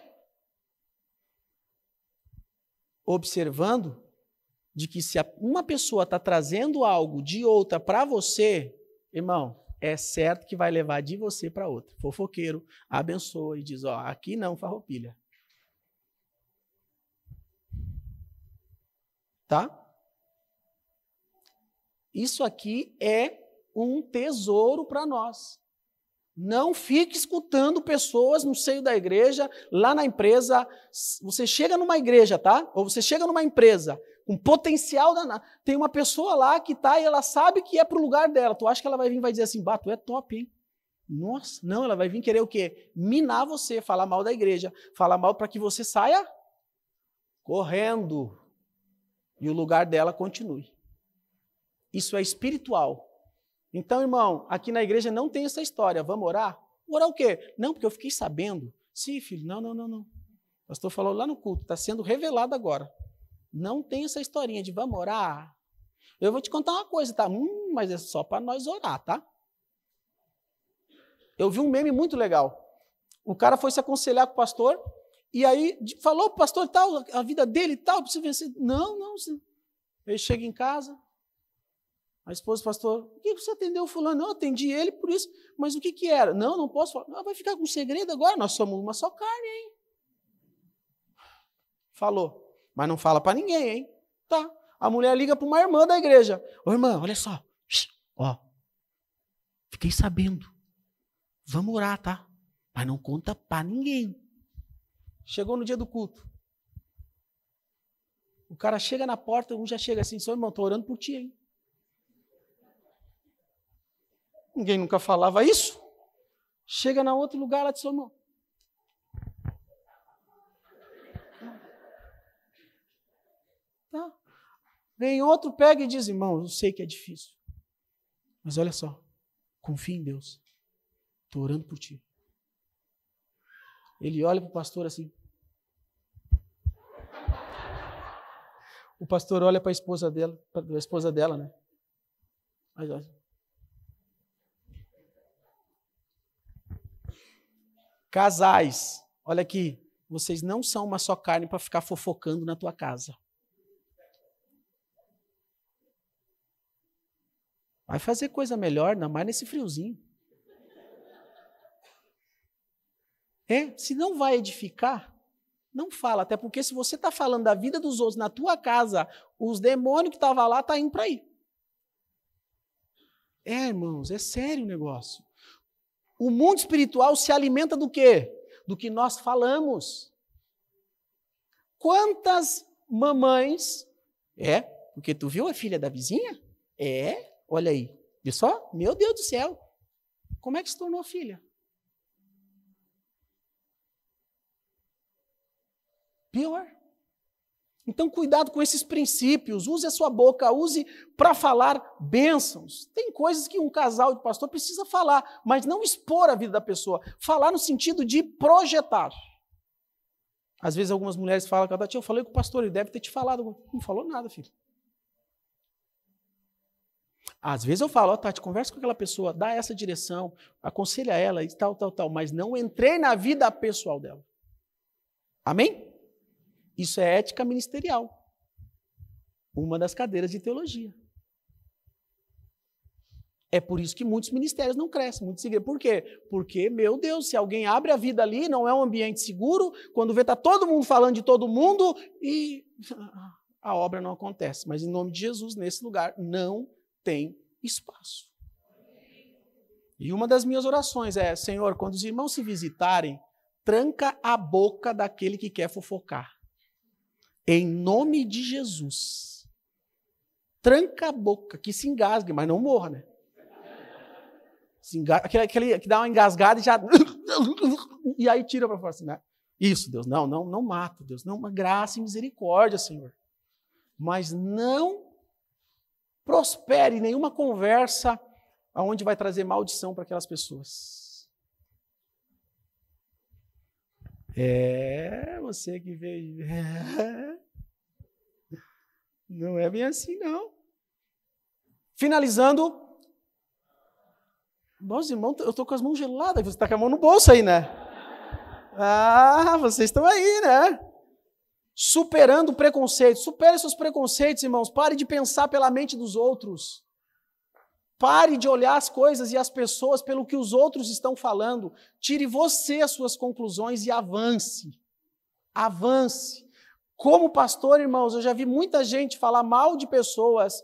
Observando de que se uma pessoa está trazendo algo de outra para você, irmão, é certo que vai levar de você para outra. Fofoqueiro abençoa e diz, ó, aqui não, farroupilha. Tá? Isso aqui é um tesouro para nós. Não fique escutando pessoas no seio da igreja, lá na empresa. Você chega numa igreja, tá? Ou você chega numa empresa com potencial danado. Tem uma pessoa lá que tá e ela sabe que é pro lugar dela. Tu acha que ela vai vir e vai dizer assim, tu é top, hein? Nossa, não, ela vai vir querer o quê? Minar você, falar mal da igreja, falar mal para que você saia correndo e o lugar dela continue. Isso é espiritual. Então, irmão, aqui na igreja não tem essa história. Vamos orar? Orar o quê? Não, porque eu fiquei sabendo. Sim, filho, não. O pastor falou lá no culto, está sendo revelado agora. Não tem essa historinha de vamos orar. Eu vou te contar uma coisa, tá? Mas é só para nós orar, tá? Eu vi um meme muito legal. O cara foi se aconselhar com o pastor e aí falou para o pastor tal, a vida dele e tal, precisa vencer. Não. Ele chega em casa. A esposa do pastor, por que você atendeu o fulano? Não, eu atendi ele por isso, mas o que era? Não posso falar. Não, vai ficar com segredo agora, nós somos uma só carne, hein? Falou, mas não fala para ninguém, hein? Tá, a mulher liga para uma irmã da igreja. Ô irmã, olha só, ó, fiquei sabendo, vamos orar, tá? Mas não conta para ninguém. Chegou no dia do culto. O cara chega na porta, um já chega assim, seu irmão, estou orando por ti, hein? Ninguém nunca falava isso. Chega na outro lugar, lá de seu irmão. Tá. Vem outro, pega e diz, irmão, eu sei que é difícil. Mas olha só, confia em Deus. Estou orando por ti. Ele olha para o pastor assim. O pastor olha para a esposa dela, né? Aí olha. Casais, olha aqui, vocês não são uma só carne para ficar fofocando na tua casa. Vai fazer coisa melhor, ainda mais nesse friozinho. Se não vai edificar, não fala. Até porque se você está falando da vida dos outros na tua casa, os demônios que estavam lá estão indo para aí. Irmãos, é sério o negócio. O mundo espiritual se alimenta do quê? Do que nós falamos. Quantas mamães... porque tu viu a filha da vizinha? Olha aí. Viu só? Meu Deus do céu. Como é que se tornou filha? Pior. Então, cuidado com esses princípios. Use a sua boca, use para falar bênçãos. Tem coisas que um casal de pastor precisa falar, mas não expor a vida da pessoa. Falar no sentido de projetar. Às vezes algumas mulheres falam, Tati, eu falei com o pastor, ele deve ter te falado. Não falou nada, filho. Às vezes eu falo, Tati, conversa com aquela pessoa, dá essa direção, aconselha ela e tal, mas não entrei na vida pessoal dela. Amém? Isso é ética ministerial. Uma das cadeiras de teologia. É por isso que muitos ministérios não crescem, muitos igrejas. Por quê? Porque, meu Deus, se alguém abre a vida ali, não é um ambiente seguro, quando vê, está todo mundo falando de todo mundo e a obra não acontece. Mas em nome de Jesus, nesse lugar, não tem espaço. E uma das minhas orações é, Senhor, quando os irmãos se visitarem, tranca a boca daquele que quer fofocar. Em nome de Jesus. Tranca a boca, que se engasgue, mas não morra, né? Aquele que dá uma engasgada e já... E aí tira para fora assim, né? Isso, Deus, não mata, Deus, não, uma graça e misericórdia, Senhor. Mas não prospere nenhuma conversa aonde vai trazer maldição para aquelas pessoas. Você que veio. Não é bem assim, não. Finalizando. Nossa, irmão, eu estou com as mãos geladas. Você está com a mão no bolso aí, né? Vocês estão aí, né? Superando o preconceito. Supere seus preconceitos, irmãos. Pare de pensar pela mente dos outros. Pare de olhar as coisas e as pessoas pelo que os outros estão falando. Tire você as suas conclusões e avance. Avance. Como pastor, irmãos, eu já vi muita gente falar mal de pessoas,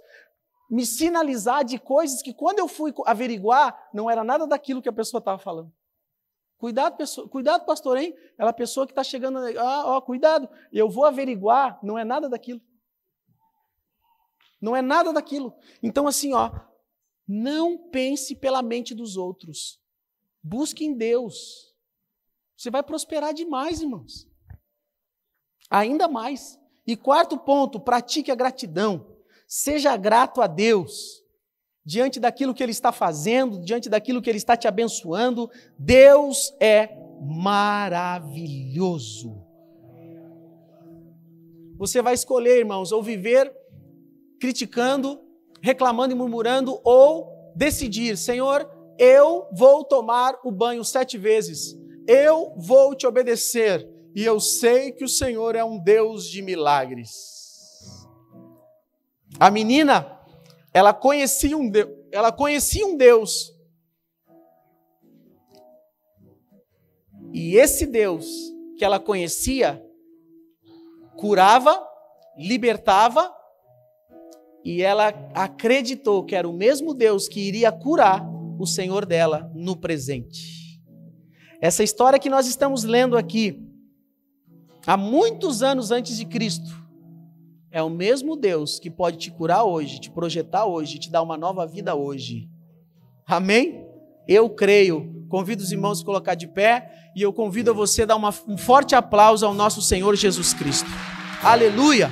me sinalizar de coisas que quando eu fui averiguar, não era nada daquilo que a pessoa estava falando. Cuidado, pastor, hein? Aquela pessoa que está chegando, cuidado, eu vou averiguar, não é nada daquilo. Não é nada daquilo. Então assim, não pense pela mente dos outros. Busque em Deus. Você vai prosperar demais, irmãos. Ainda mais. E quarto ponto, pratique a gratidão. Seja grato a Deus. Diante daquilo que Ele está fazendo, diante daquilo que Ele está te abençoando, Deus é maravilhoso. Você vai escolher, irmãos, ou viver criticando, reclamando e murmurando, ou decidir, Senhor, eu vou tomar o banho 7 vezes, eu vou te obedecer, e eu sei que o Senhor é um Deus de milagres. A menina, ela conhecia um Deus, e esse Deus que ela conhecia, curava, libertava, e ela acreditou que era o mesmo Deus que iria curar o Senhor dela no presente. Essa história que nós estamos lendo aqui, há muitos anos antes de Cristo, é o mesmo Deus que pode te curar hoje, te projetar hoje, te dar uma nova vida hoje. Amém? Eu creio. Convido os irmãos a se colocar de pé e eu convido a você a dar um forte aplauso ao nosso Senhor Jesus Cristo. Aleluia!